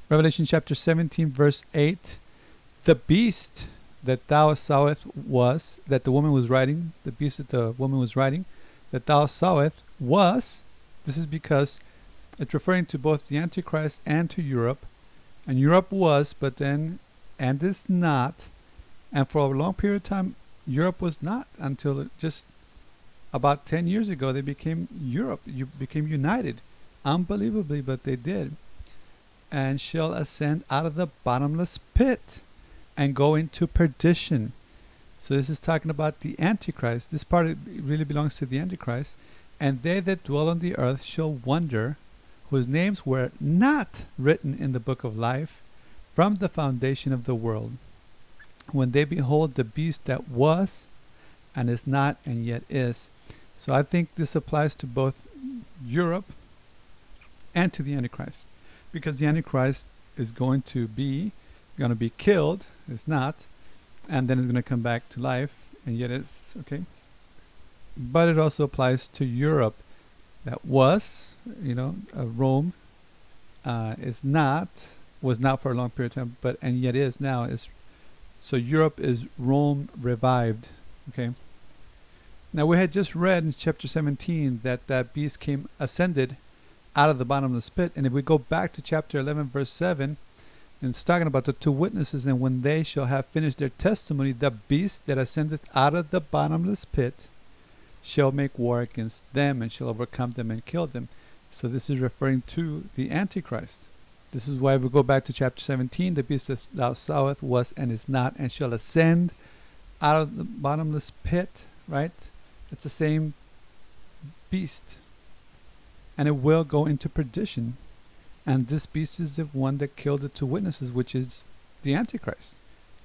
Revelation chapter 17, verse 8. The beast that thou sawest was, that the woman was riding, the beast that the woman was riding, that thou sawest was, this is because it's referring to both the Antichrist and to Europe. And Europe was, but then, and is not. And for a long period of time, Europe was not until just about 10 years ago, they became Europe. You became united. Unbelievably, but they did. And shall ascend out of the bottomless pit and go into perdition. So this is talking about the Antichrist. This part really belongs to the Antichrist. And they that dwell on the earth shall wonder, whose names were not written in the book of life from the foundation of the world, when they behold the beast that was and is not and yet is. So I think this applies to both Europe and to the Antichrist, because the Antichrist is going to be killed, is not, and then is going to come back to life and yet is, okay. But it also applies to Europe, that was, Rome was not for a long period of time, but and yet is now. Is so Europe is Rome revived. Okay. Now we had just read in chapter 17 that that beast ascended out of the bottomless pit, and if we go back to chapter 11 verse 7, and it's talking about the two witnesses, and when they shall have finished their testimony, the beast that ascended out of the bottomless pit shall make war against them and shall overcome them and kill them. So this is referring to the Antichrist. This is why we go back to chapter 17. The beast that thou sawest was and is not and shall ascend out of the bottomless pit, right? It's the same beast. And it will go into perdition. And this beast is the one that killed the two witnesses, which is the Antichrist.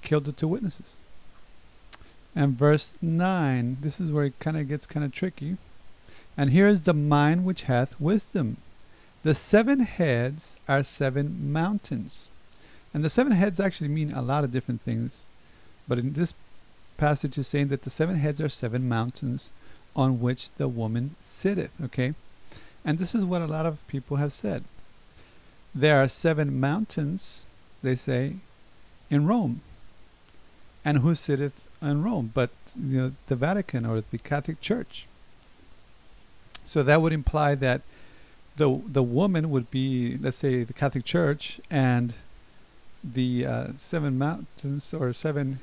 Killed the two witnesses. And verse 9, this is where it gets kind of tricky. And here is the mind which hath wisdom. The 7 heads are 7 mountains. And the 7 heads actually mean a lot of different things. But in this passage is saying that the 7 heads are 7 mountains on which the woman sitteth. Okay? And this is what a lot of people have said. There are 7 mountains, they say, in Rome. And who sitteth in Rome? But the Vatican or the Catholic Church. So that would imply that the woman would be, let's say, the Catholic Church, and the 7 mountains or 7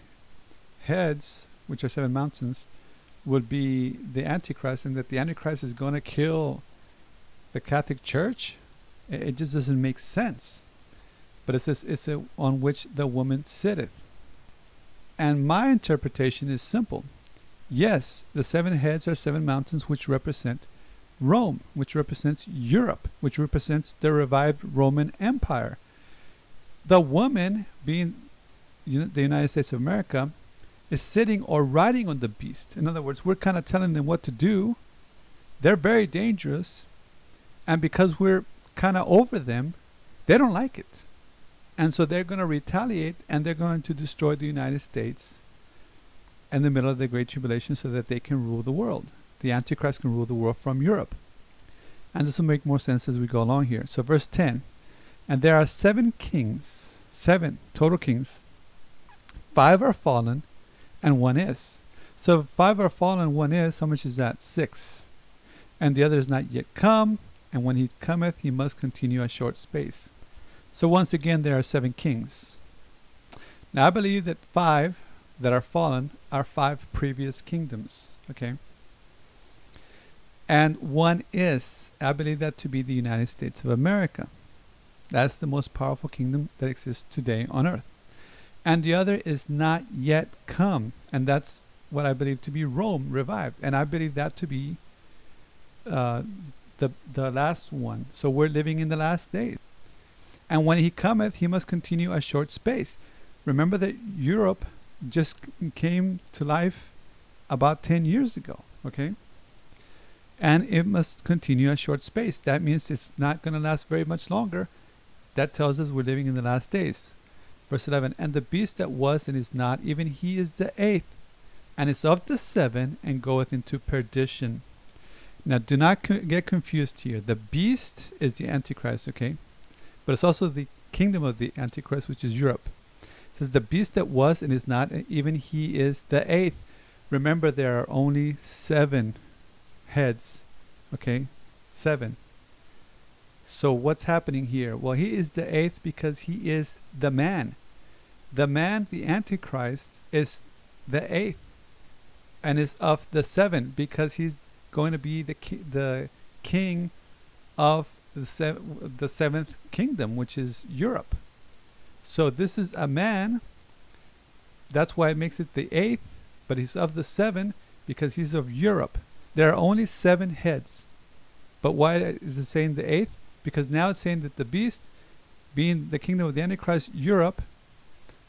heads, which are 7 mountains, would be the Antichrist, and that the Antichrist is going to kill the Catholic Church. It just doesn't make sense. But it says it's on which the woman sitteth. And my interpretation is simple. Yes, the 7 heads are 7 mountains which represent Rome, which represents Europe, which represents the revived Roman Empire. The woman, being the United States of America, is sitting or riding on the beast. In other words, we're kind of telling them what to do. They're very dangerous. And because we're kind of over them, they don't like it. And so they're going to retaliate, and they're going to destroy the United States in the middle of the Great Tribulation so that they can rule the world. The Antichrist can rule the world from Europe. And this will make more sense as we go along here. So verse 10, and there are 7 kings, 7 total kings. 5 are fallen, and 1 is. So 5 are fallen, 1 is. How much is that? 6. And the other is not yet come, and when he cometh, he must continue a short space. So once again, there are 7 kings. Now I believe that 5 that are fallen are 5 previous kingdoms. Okay. And 1 is, I believe that to be the United States of America. That's the most powerful kingdom that exists today on earth. And the other is not yet come. And that's what I believe to be Rome revived. And I believe that to be the last one. So we're living in the last days. And when he cometh, he must continue a short space. Remember that Europe just came to life about 10 years ago. Okay. And it must continue a short space. That means it's not going to last very much longer. That tells us we're living in the last days. Verse 11, and the beast that was and is not, even he is the 8th, and is of the 7, and goeth into perdition. Now do not get confused here. The beast is the Antichrist, okay? But it's also the kingdom of the Antichrist, which is Europe. It says the beast that was and is not, and even he is the eighth. Remember, there are only 7 heads. Okay, 7. So what's happening here? Well, he is the eighth because he is the man. The man, the Antichrist, is the eighth and is of the 7 because he's going to be the king of the 7th kingdom, which is Europe. So this is a man. That's why it makes it the 8th, but he's of the 7 because he's of Europe. There are only 7 heads. But why is it saying the 8th? Because now it's saying that the beast, being the kingdom of the Antichrist, Europe,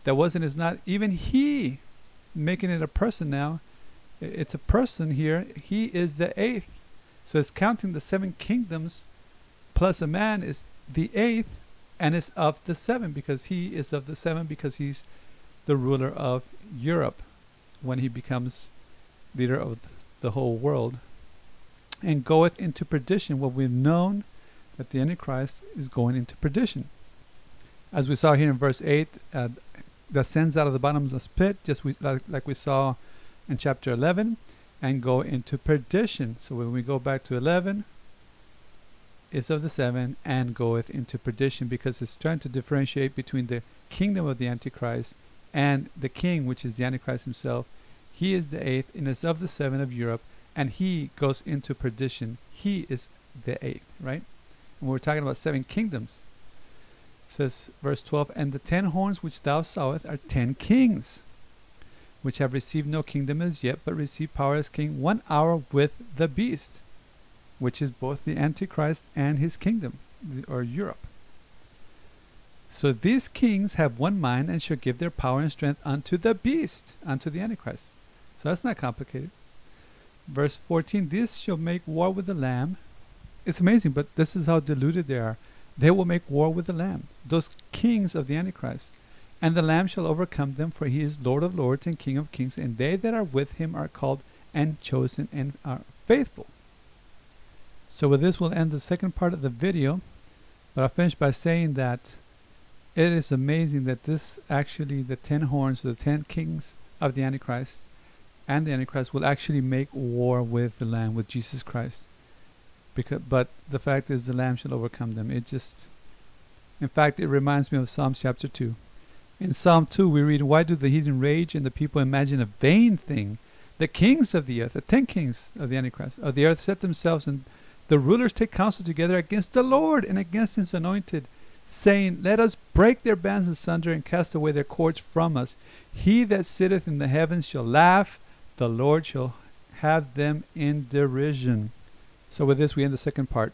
that was and is not, even he, making it a person now, it's a person here, he is the 8th. So it's counting the 7 kingdoms plus a man is the 8th, and is of the 7 because he is of the 7 because he's the ruler of Europe when he becomes leader of the whole world. And goeth into perdition. Well, we've known that the Antichrist is going into perdition. As we saw here in verse 8, that ascends out of the bottomless pit, just like we saw in chapter 11, and go into perdition. So when we go back to 11, is of the 7 and goeth into perdition, because it's trying to differentiate between the kingdom of the Antichrist and the king, which is the Antichrist himself. He is the 8th and is of the 7 of Europe, and he goes into perdition. He is the 8th, right? And we're talking about 7 kingdoms. It says, verse 12, and the 10 horns which thou sawest are 10 kings, which have received no kingdom as yet, but receive power as king 1 hour with the beast, which is both the Antichrist and his kingdom, or Europe. So these kings have one mind, and shall give their power and strength unto the beast, unto the Antichrist. So that's not complicated. Verse 14, this shall make war with the Lamb. It's amazing, but this is how deluded they are. They will make war with the Lamb, those kings of the Antichrist. And the Lamb shall overcome them, for he is Lord of lords and King of kings, and they that are with him are called and chosen and are faithful. So with this, we'll end the second part of the video, but I'll finish by saying that it is amazing that this actually, the 10 horns, the 10 kings of the Antichrist and the Antichrist will actually make war with the Lamb, with Jesus Christ. But the fact is, the Lamb shall overcome them. In fact, it reminds me of Psalms chapter 2. In Psalm 2, we read, why do the heathen rage and the people imagine a vain thing? The kings of the earth, the 10 kings of the Antichrist, of the earth set themselves, and the rulers take counsel together against the Lord and against his anointed, saying, let us break their bands asunder and cast away their cords from us. He that sitteth in the heavens shall laugh, the Lord shall have them in derision. So with this, we end the second part.